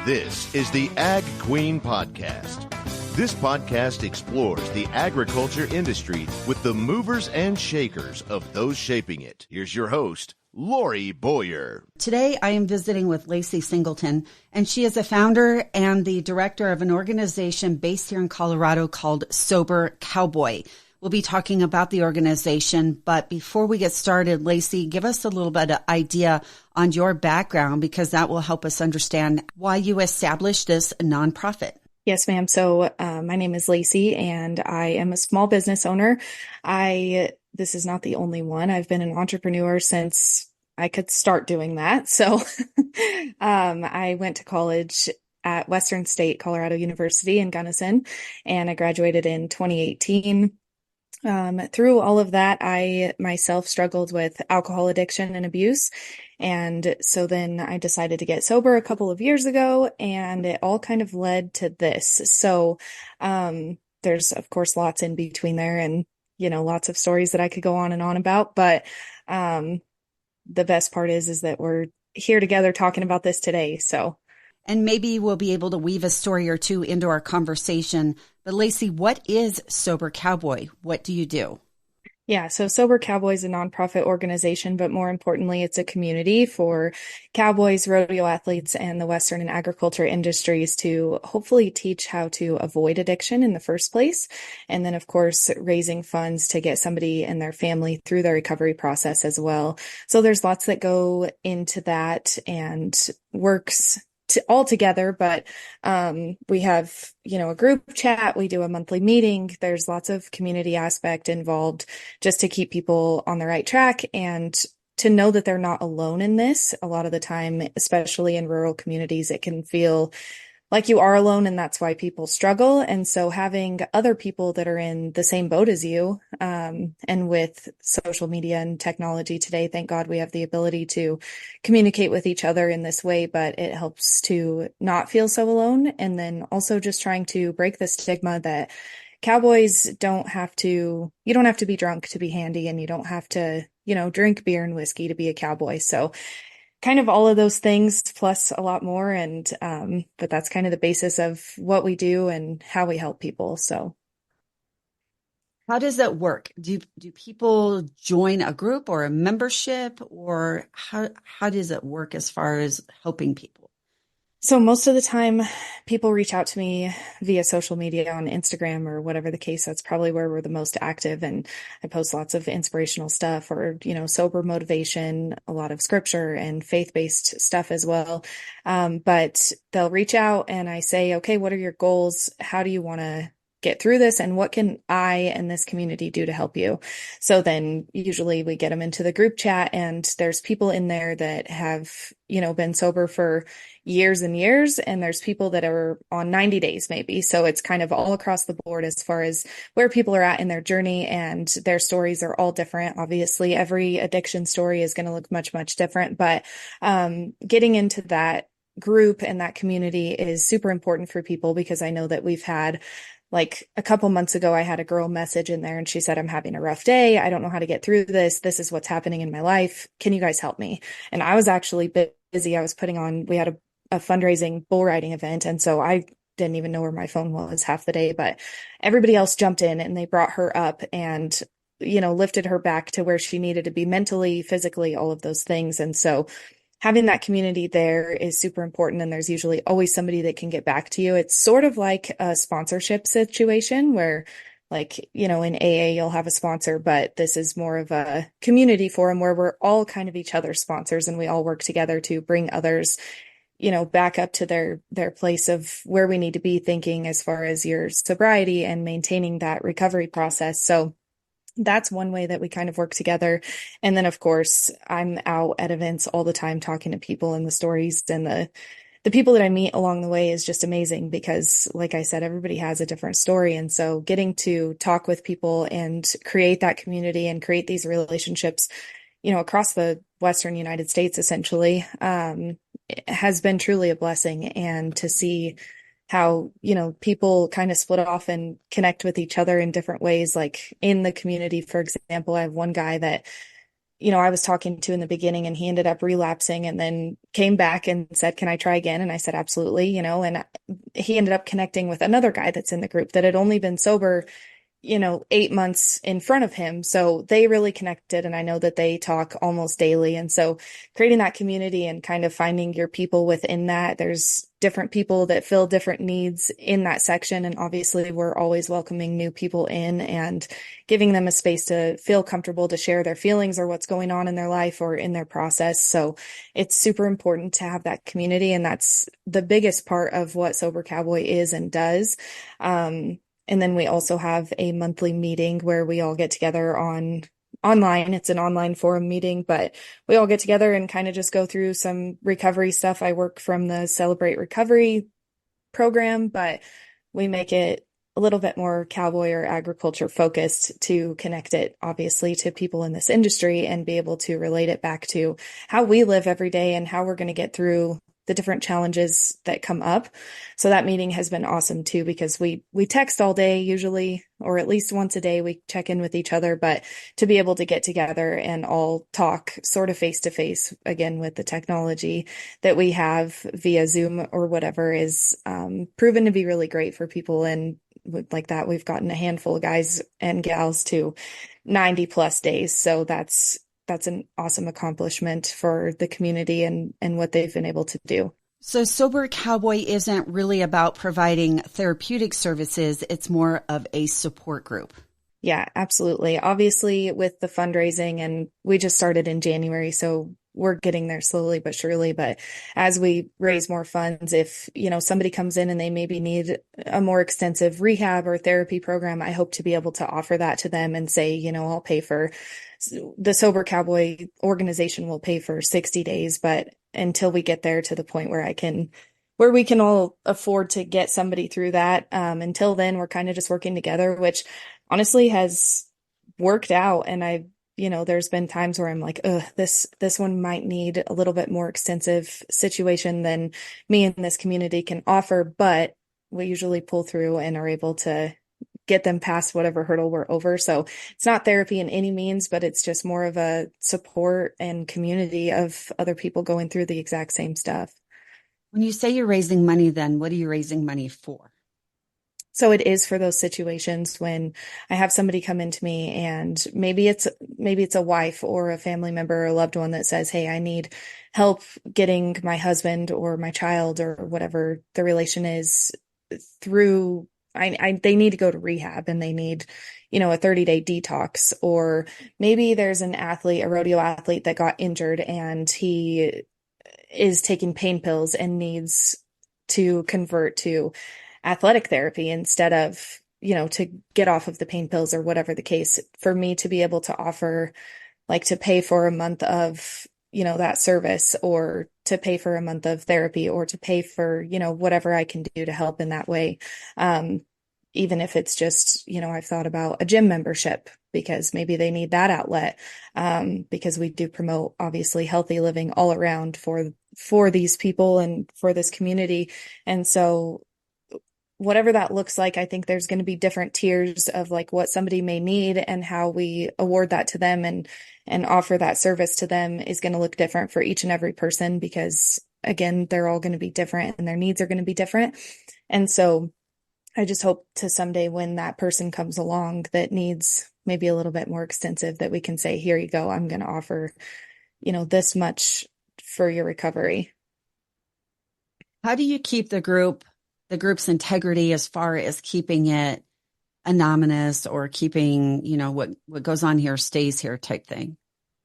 This is the Ag Queen Podcast. This podcast explores the agriculture industry with the movers and shakers of those shaping it. Here's your host, Lori Boyer. Today, I am visiting with Lacey Singleton, and she is the founder and the director of an organization based here in Colorado called Sober Cowboy. We'll be talking about the organization, but before we get started, Lacey, give us a little bit of idea on your background, because that will help us understand why you established this nonprofit. Yes, ma'am. So my name is Lacey, and I am a small business owner. This is not the only one. I've been an entrepreneur since I could start doing that. So I went to college at Western State Colorado University in Gunnison, and I graduated in 2018. Through all of that, I myself struggled with alcohol addiction and abuse. And so then I decided to get sober a couple of years ago, and it all kind of led to this. So, there's of course lots in between there, and, lots of stories that I could go on and on about. But, the best part is that we're here together talking about this today. So. And maybe we'll be able to weave a story or two into our conversation. But Lacey, what is Sober Cowboy? What do you do? Yeah, so Sober Cowboy is a nonprofit organization, but more importantly, it's a community for cowboys, rodeo athletes, and the Western and agriculture industries to hopefully teach how to avoid addiction in the first place. And then, of course, raising funds to get somebody and their family through the recovery process as well. So there's lots that go into that and works all together, but we have, a group chat, we do a monthly meeting. There's lots of community aspect involved just to keep people on the right track and to know that they're not alone in this. A lot of the time, especially in rural communities, it can feel like you are alone, and that's why people struggle. And so having other people that are in the same boat as you, and with social media and technology today, thank God we have the ability to communicate with each other in this way, but it helps to not feel so alone. And then also just trying to break the stigma that cowboys you don't have to be drunk to be handy, and you don't have to, drink beer and whiskey to be a cowboy. So kind of all of those things plus a lot more. And, but that's kind of the basis of what we do and how we help people. So. How does that work? Do people join a group or a membership, or how does it work as far as helping people? So most of the time people reach out to me via social media on Instagram or whatever the case. That's probably where we're the most active. And I post lots of inspirational stuff or, sober motivation, a lot of scripture and faith-based stuff as well. But they'll reach out and I say, okay, what are your goals? How do you want to get through this, and what can I and this community do to help you? So then usually we get them into the group chat, and there's people in there that have, been sober for years and years, and there's people that are on 90 days maybe. So it's kind of all across the board as far as where people are at in their journey, and their stories are all different. Obviously, every addiction story is going to look much, much different, but getting into that group and that community is super important for people, because I know that we've had, like a couple months ago, I had a girl message in there and she said, I'm having a rough day. I don't know how to get through this. This is what's happening in my life. Can you guys help me? And I was actually busy. I was we had a fundraising bull riding event. And so I didn't even know where my phone was half the day, but everybody else jumped in and they brought her up and, lifted her back to where she needed to be mentally, physically, all of those things. And so having that community there is super important. And there's usually always somebody that can get back to you. It's sort of like a sponsorship situation where, like, in AA, you'll have a sponsor, but this is more of a community forum where we're all kind of each other's sponsors, and we all work together to bring others, back up to their place of where we need to be thinking as far as your sobriety and maintaining that recovery process. So that's one way that we kind of work together. And then, of course, I'm out at events all the time talking to people, and the stories and the people that I meet along the way is just amazing, because, like I said, everybody has a different story. And so getting to talk with people and create that community and create these relationships, across the Western United States, essentially, has been truly a blessing. And to see how, people kind of split off and connect with each other in different ways. Like in the community, for example, I have one guy that I was talking to in the beginning, and he ended up relapsing and then came back and said, "Can I try again?" And I said, "Absolutely," and he ended up connecting with another guy that's in the group that had only been sober 8 months in front of him. So they really connected. And I know that they talk almost daily. And so creating that community and kind of finding your people within that, there's different people that fill different needs in that section. And obviously we're always welcoming new people in and giving them a space to feel comfortable to share their feelings or what's going on in their life or in their process. So it's super important to have that community. And that's the biggest part of what Sober Cowboy is and does. And then we also have a monthly meeting where we all get together online. It's an online forum meeting, but we all get together and kind of just go through some recovery stuff. I work from the Celebrate Recovery program, but we make it a little bit more cowboy or agriculture focused to connect it obviously to people in this industry and be able to relate it back to how we live every day and how we're going to get through the different challenges that come up. So that meeting has been awesome too, because we text all day usually, or at least once a day we check in with each other, but to be able to get together and all talk sort of face to face again with the technology that we have via Zoom or whatever is proven to be really great for people. And like that, we've gotten a handful of guys and gals to 90 plus days. So that's an awesome accomplishment for the community and what they've been able to do. So Sober Cowboy isn't really about providing therapeutic services. It's more of a support group. Yeah, absolutely. Obviously with the fundraising, and we just started in January, so we're getting there slowly but surely. But as we raise more funds, if, somebody comes in and they maybe need a more extensive rehab or therapy program, I hope to be able to offer that to them and say, I'll pay for the Sober Cowboy organization will pay for 60 days. But until we get there to the point where where we can all afford to get somebody through that, until then, we're kind of just working together, which honestly has worked out. And there's been times where I'm like, this one might need a little bit more extensive situation than me and this community can offer, but we usually pull through and are able to get them past whatever hurdle we're over. So it's not therapy in any means, but it's just more of a support and community of other people going through the exact same stuff. When you say you're raising money, then what are you raising money for? So it is for those situations when I have somebody come into me and maybe it's a wife or a family member or a loved one that says, "Hey, I need help getting my husband or my child or whatever the relation is through. They need to go to rehab and they need, a 30-day detox." Or maybe there's a rodeo athlete that got injured and he is taking pain pills and needs to convert to athletic therapy instead of, to get off of the pain pills or whatever the case. For me to be able to offer, like, to pay for a month of, that service, or to pay for a month of therapy, or to pay for, whatever I can do to help in that way. Even if it's just, I've thought about a gym membership because maybe they need that outlet. Because we do promote obviously healthy living all around for these people and for this community. And so whatever that looks like, I think there's going to be different tiers of like what somebody may need, and how we award that to them and offer that service to them is going to look different for each and every person, because again, they're all going to be different and their needs are going to be different. And so I just hope to someday, when that person comes along that needs maybe a little bit more extensive, that we can say, "Here you go. I'm going to offer, this much for your recovery." How do you keep the group's integrity as far as keeping it anonymous, or keeping, what goes on here stays here type thing?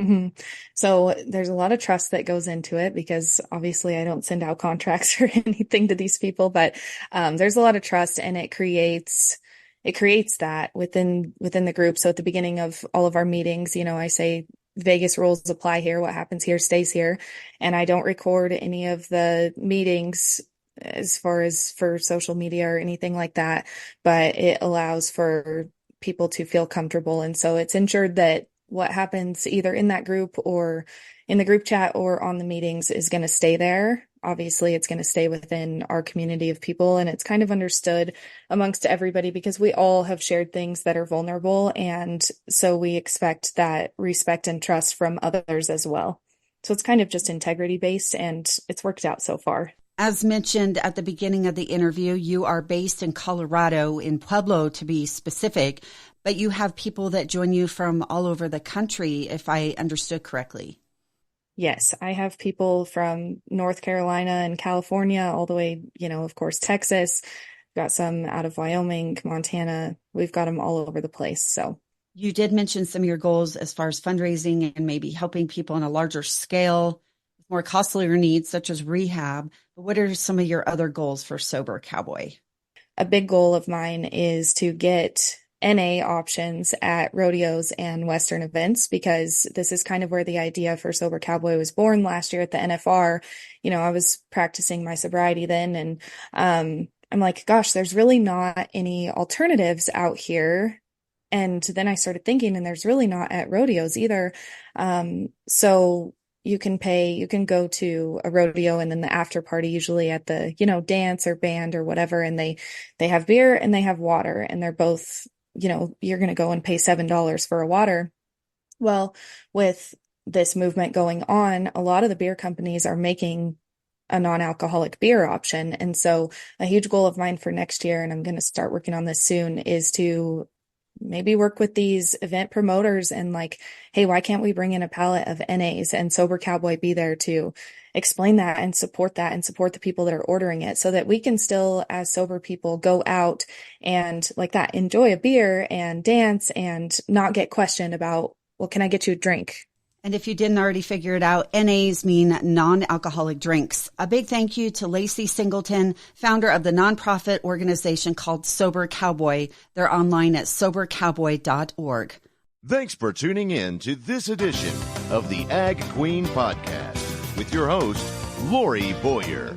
Mm-hmm. So there's a lot of trust that goes into it, because obviously I don't send out contracts or anything to these people, but there's a lot of trust, and it creates that within the group. So at the beginning of all of our meetings, I say Vegas rules apply here. What happens here stays here. And I don't record any of the meetings as far as for social media or anything like that, but it allows for people to feel comfortable. And so it's ensured that what happens either in that group or in the group chat or on the meetings is going to stay there. obviously it's going to stay within our community of people, and it's kind of understood amongst everybody because we all have shared things that are vulnerable. And so we expect that respect and trust from others as well. So it's kind of just integrity based, and it's worked out so far. As mentioned at the beginning of the interview, you are based in Colorado, in Pueblo to be specific, but you have people that join you from all over the country, if I understood correctly. Yes, I have people from North Carolina and California, all the way, of course, Texas. Got some out of Wyoming, Montana. We've got them all over the place. So you did mention some of your goals as far as fundraising and maybe helping people on a larger scale with more costlier needs, such as rehab. But what are some of your other goals for Sober Cowboy? A big goal of mine is to get NA options at rodeos and Western events, because this is kind of where the idea for Sober Cowboy was born last year at the NFR. I was practicing my sobriety then, and I'm like, gosh, there's really not any alternatives out here. And then I started thinking, and there's really not at rodeos either. So you can go to a rodeo, and then the after party, usually at the, dance or band or whatever. And they have beer and they have water, and they're both, you're going to go and pay $7 for a water. Well, with this movement going on, a lot of the beer companies are making a non-alcoholic beer option. And so a huge goal of mine for next year, and I'm going to start working on this soon, is to maybe work with these event promoters and like, hey, why can't we bring in a pallet of NAs and Sober Cowboy be there to explain that and support the people that are ordering it, so that we can still, as sober people, go out and like that, enjoy a beer and dance and not get questioned about, well, can I get you a drink? And if you didn't already figure it out, NAs mean non-alcoholic drinks. A big thank you to Lacey Singleton, founder of the nonprofit organization called Sober Cowboy. They're online at sobercowboy.org. Thanks for tuning in to this edition of the Ag Queen Podcast with your host, Lori Boyer.